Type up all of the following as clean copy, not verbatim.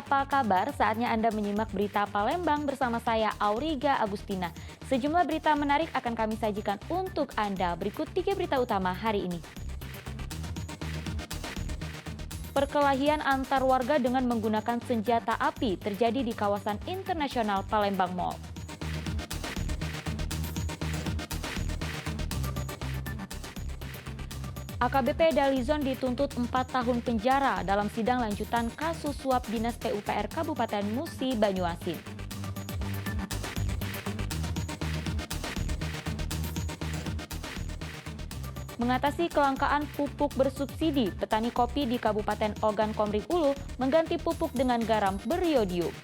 apa kabar? Saatnya Anda menyimak berita Palembang bersama saya Auriga Agustina. Sejumlah berita menarik akan kami sajikan untuk Anda. Berikut 3 berita utama hari ini. Perkelahian antar warga dengan menggunakan senjata api terjadi di kawasan internasional Palembang Mall. AKBP Dalizon dituntut 4 tahun penjara dalam sidang lanjutan kasus suap Dinas PUPR Kabupaten Musi Banyuasin. Mengatasi kelangkaan pupuk bersubsidi, petani kopi di Kabupaten Ogan Komering Ulu mengganti pupuk dengan garam beriodium.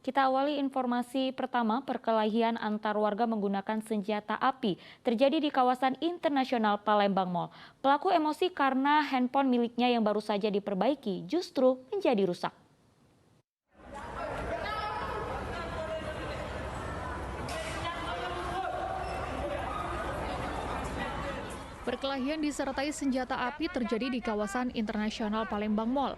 Kita awali informasi pertama, perkelahian antar warga menggunakan senjata api terjadi di kawasan internasional Palembang Mall. Pelaku emosi karena handphone miliknya yang baru saja diperbaiki justru menjadi rusak. Perkelahian disertai senjata api terjadi di kawasan internasional Palembang Mall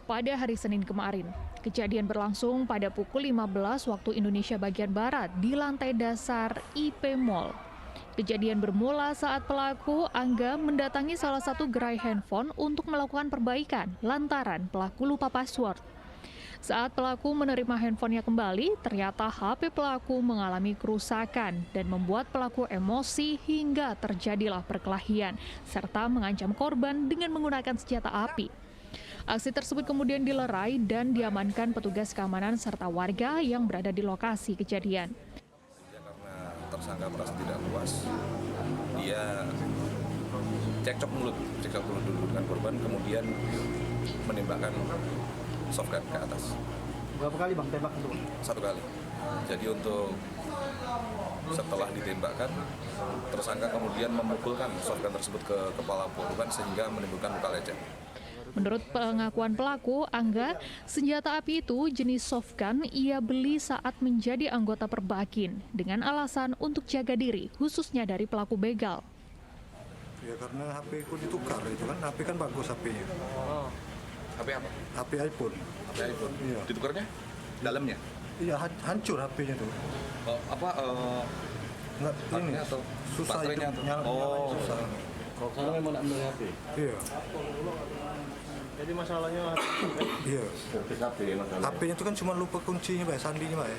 pada hari Senin kemarin. Kejadian berlangsung pada pukul 15 waktu Indonesia bagian Barat di lantai dasar IP Mall. Kejadian bermula saat pelaku Angga mendatangi salah satu gerai handphone untuk melakukan perbaikan lantaran pelaku lupa password. Saat pelaku menerima handphonenya kembali, ternyata HP pelaku mengalami kerusakan dan membuat pelaku emosi hingga terjadilah perkelahian, serta mengancam korban dengan menggunakan senjata api. Aksi tersebut kemudian dilerai dan diamankan petugas keamanan serta warga yang berada di lokasi kejadian. Karena tersangka merasa tidak puas, dia cekcok mulut dulu dengan korban, kemudian menembakkan softgun ke atas. Berapa kali bang tembak itu? 1 kali. Jadi untuk setelah ditembakkan, tersangka kemudian memukulkan softgun tersebut ke kepala korban sehingga menimbulkan luka lecet. Menurut pengakuan pelaku, Angga, senjata api itu jenis softgun ia beli saat menjadi anggota Perbakin dengan alasan untuk jaga diri, khususnya dari pelaku begal. Ya karena HP ku ditukar itu kan, HP kan bagus HP-nya. Oh. HP apa? HP iPhone. HP iPhone. Iya. Ditukarnya? Dalamnya? Iya hancur HP-nya tuh. Nggak, ini atau susah baterainya itu, atau? nyalanya susah. Kalau memang nak beli HP? Iya. Jadi masalahnya Iya. HP masalah. HP-nya tuh kan cuma lupa kuncinya Pak, sandinya Pak ya.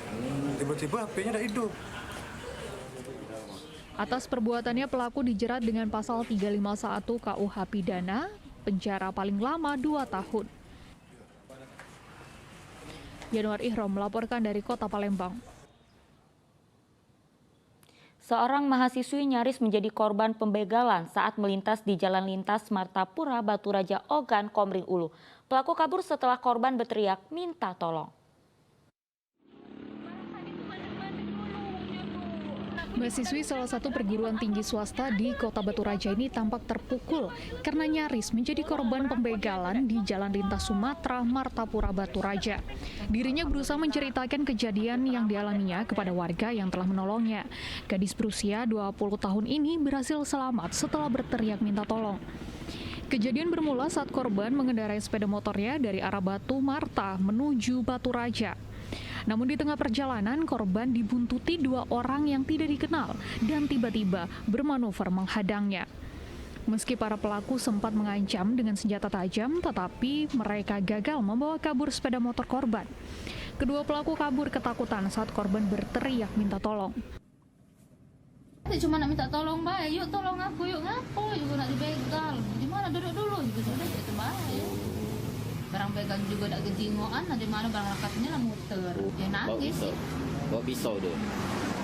Tiba-tiba HP-nya udah hidup. Atas perbuatannya pelaku dijerat dengan pasal 351 KUH Pidana, penjara paling lama 2 tahun. Yanuar Ihrom melaporkan dari Kota Palembang. Seorang mahasiswi nyaris menjadi korban pembegalan saat melintas di Jalan Lintas Martapura Baturaja Ogan Komering Ulu. Pelaku kabur setelah korban berteriak minta tolong. Mahasiswi salah satu perguruan tinggi swasta di Kota Baturaja ini tampak terpukul karena nyaris menjadi korban pembegalan di Jalan Lintas Sumatera Martapura Baturaja. Dirinya berusaha menceritakan kejadian yang dialaminya kepada warga yang telah menolongnya. Gadis berusia 20 tahun ini berhasil selamat setelah berteriak minta tolong. Kejadian bermula saat korban mengendarai sepeda motornya dari arah Batu Marta menuju Baturaja. Namun di tengah perjalanan, korban dibuntuti 2 orang yang tidak dikenal dan tiba-tiba bermanuver menghadangnya. Meski para pelaku sempat mengancam dengan senjata tajam, tetapi mereka gagal membawa kabur sepeda motor korban. Kedua pelaku kabur ketakutan saat korban berteriak minta tolong. Cuma nak minta tolong, Mbak. Yuk tolong aku, yuk ngapo, yuk nak dibegal. Di mana duduk dulu, gitu sudah itu bahaya. Barang begal juga ada kejingoan, di mana barang rakatnya lah muter. Ya nangis sih. Bawa pisau dia.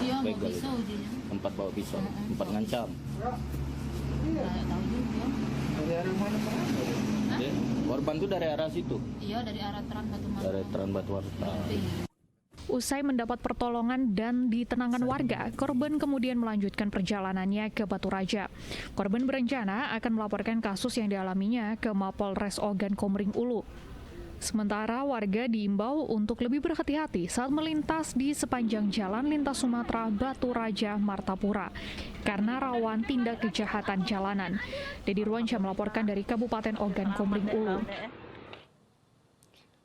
Iya, mau Begal pisau itu. dia. Tempat bawa pisau, tempat ngancam. Nggak tahu juga. Dari arah mana Pak? Hah? Dia, korban tuh dari arah situ, Iya, dari arah Teran Batu Mara. dari Teran Batu Warta. Usai mendapat pertolongan dan ditenangkan warga, korban kemudian melanjutkan perjalanannya ke Baturaja. Korban berencana akan melaporkan kasus yang dialaminya ke Mapolres Ogan Komering Ulu. Sementara warga diimbau untuk lebih berhati-hati saat melintas di sepanjang jalan lintas Sumatera Batu Raja Martapura karena rawan tindak kejahatan jalanan. Dedi Ruansyah melaporkan dari Kabupaten Ogan Komering Ulu.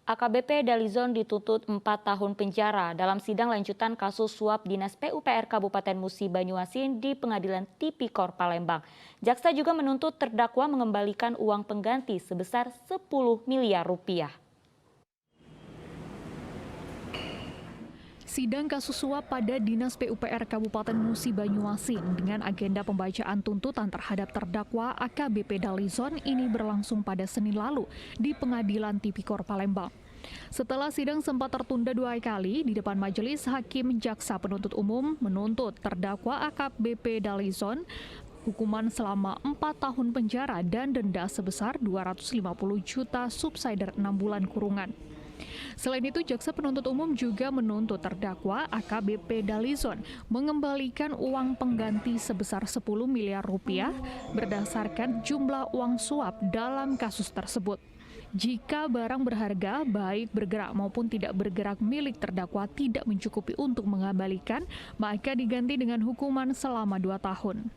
AKBP Dalizon dituntut 4 tahun penjara dalam sidang lanjutan kasus suap Dinas PUPR Kabupaten Musi Banyuasin di Pengadilan Tipikor Palembang. Jaksa juga menuntut terdakwa mengembalikan uang pengganti sebesar 10 miliar rupiah. Sidang kasus suap pada Dinas PUPR Kabupaten Musi Banyuasin dengan agenda pembacaan tuntutan terhadap terdakwa AKBP Dalizon ini berlangsung pada Senin lalu di Pengadilan Tipikor Palembang. Setelah sidang sempat tertunda 2 kali, di depan majelis hakim jaksa penuntut umum menuntut terdakwa AKBP Dalizon hukuman selama 4 tahun penjara dan denda sebesar 250 juta subsidiar 6 bulan kurungan. Selain itu, jaksa penuntut umum juga menuntut terdakwa AKBP Dalizon mengembalikan uang pengganti sebesar 10 miliar rupiah berdasarkan jumlah uang suap dalam kasus tersebut. Jika barang berharga baik bergerak maupun tidak bergerak milik terdakwa tidak mencukupi untuk mengembalikan, maka diganti dengan hukuman selama 2 tahun.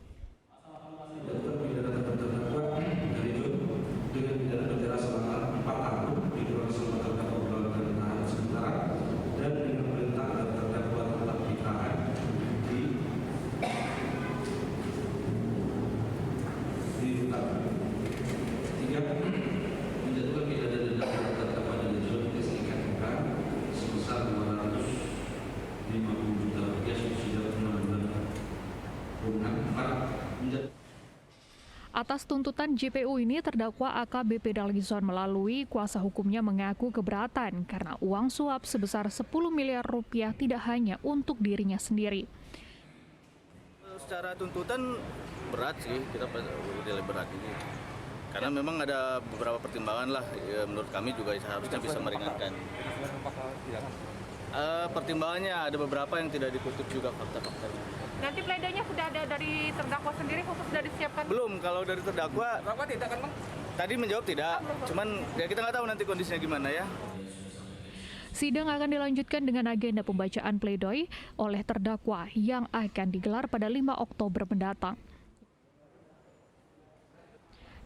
Atas tuntutan JPU ini, terdakwa AKBP Dalizon melalui kuasa hukumnya mengaku keberatan karena uang suap sebesar 10 miliar rupiah tidak hanya untuk dirinya sendiri. Secara tuntutan berat sih, kita lebih berat ini. Karena memang ada beberapa pertimbangan lah, ya, menurut kami juga seharusnya bisa meringankan. Pertimbangannya ada beberapa yang tidak dikutip juga fakta-faktanya. Nanti pledenya sudah ada dari terdakwa sendiri, khusus sudah disiapkan? Belum, kalau dari terdakwa tidak kan, Bang? Tadi menjawab tidak, cuman ya kita nggak tahu nanti kondisinya gimana ya. Sidang akan dilanjutkan dengan agenda pembacaan pledoi oleh terdakwa yang akan digelar pada 5 Oktober mendatang.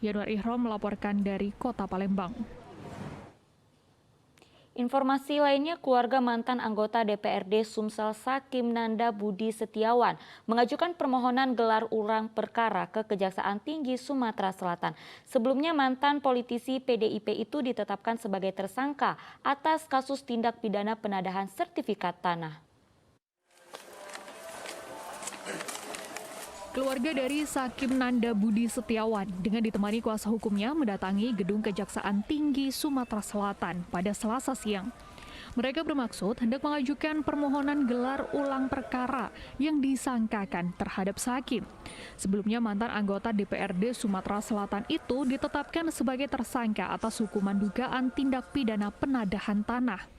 Yanuar Ihrom melaporkan dari Kota Palembang. Informasi lainnya, keluarga mantan anggota DPRD Sumsel Sakim Nanda Budi Setiawan mengajukan permohonan gelar ulang perkara ke Kejaksaan Tinggi Sumatera Selatan. Sebelumnya mantan politisi PDIP itu ditetapkan sebagai tersangka atas kasus tindak pidana penadahan sertifikat tanah. Keluarga dari Sakim Nanda Budi Setiawan dengan ditemani kuasa hukumnya mendatangi Gedung Kejaksaan Tinggi Sumatera Selatan pada Selasa siang. Mereka bermaksud hendak mengajukan permohonan gelar ulang perkara yang disangkakan terhadap Sakim. Sebelumnya mantan anggota DPRD Sumatera Selatan itu ditetapkan sebagai tersangka atas hukuman dugaan tindak pidana penadahan tanah.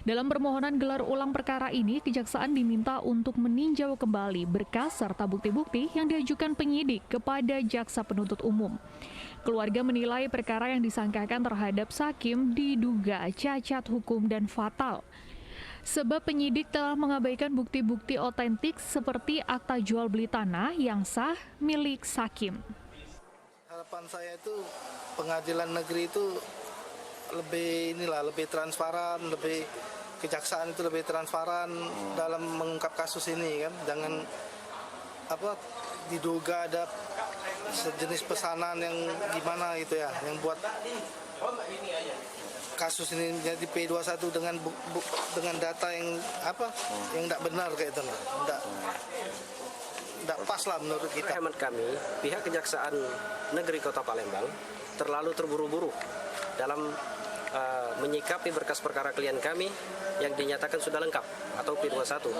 Dalam permohonan gelar ulang perkara ini, kejaksaan diminta untuk meninjau kembali berkas serta bukti-bukti yang diajukan penyidik kepada jaksa penuntut umum. Keluarga menilai perkara yang disangkakan terhadap Sakim diduga cacat hukum dan fatal. Sebab penyidik telah mengabaikan bukti-bukti otentik seperti akta jual beli tanah yang sah milik Sakim. Harapan saya itu pengadilan negeri itu lebih transparan, kejaksaan itu lebih transparan dalam mengungkap kasus ini kan, jangan diduga ada sejenis pesanan yang gimana gitu ya, yang buat kasus ini jadi P21 dengan data yang yang tidak benar kayak itu, tidak pas lah menurut kita. Hemat kami, pihak Kejaksaan Negeri Kota Palembang terlalu terburu-buru dalam menyikapi berkas perkara klien kami yang dinyatakan sudah lengkap atau P21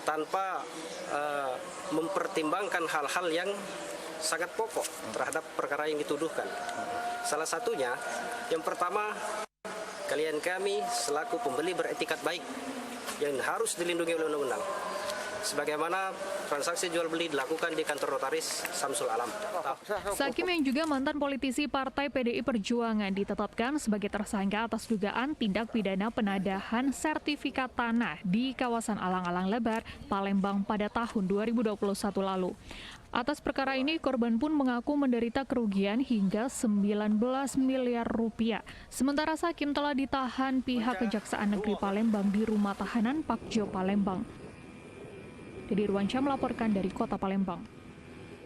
tanpa mempertimbangkan hal-hal yang sangat pokok terhadap perkara yang dituduhkan. Salah satunya, yang pertama, klien kami selaku pembeli beretikat baik yang harus dilindungi oleh undang-undang. sebagaimana transaksi jual beli dilakukan di kantor notaris Samsul Alam. Sakim yang juga mantan politisi Partai PDI Perjuangan ditetapkan sebagai tersangka atas dugaan tindak pidana penadahan sertifikat tanah di kawasan Alang-Alang Lebar, Palembang pada tahun 2021 lalu. Atas perkara ini, korban pun mengaku menderita kerugian hingga 19 miliar rupiah. Sementara Sakim telah ditahan pihak Kejaksaan Negeri Palembang di rumah tahanan Pakjo Palembang. Dedi Ruansyah melaporkan dari Kota Palembang.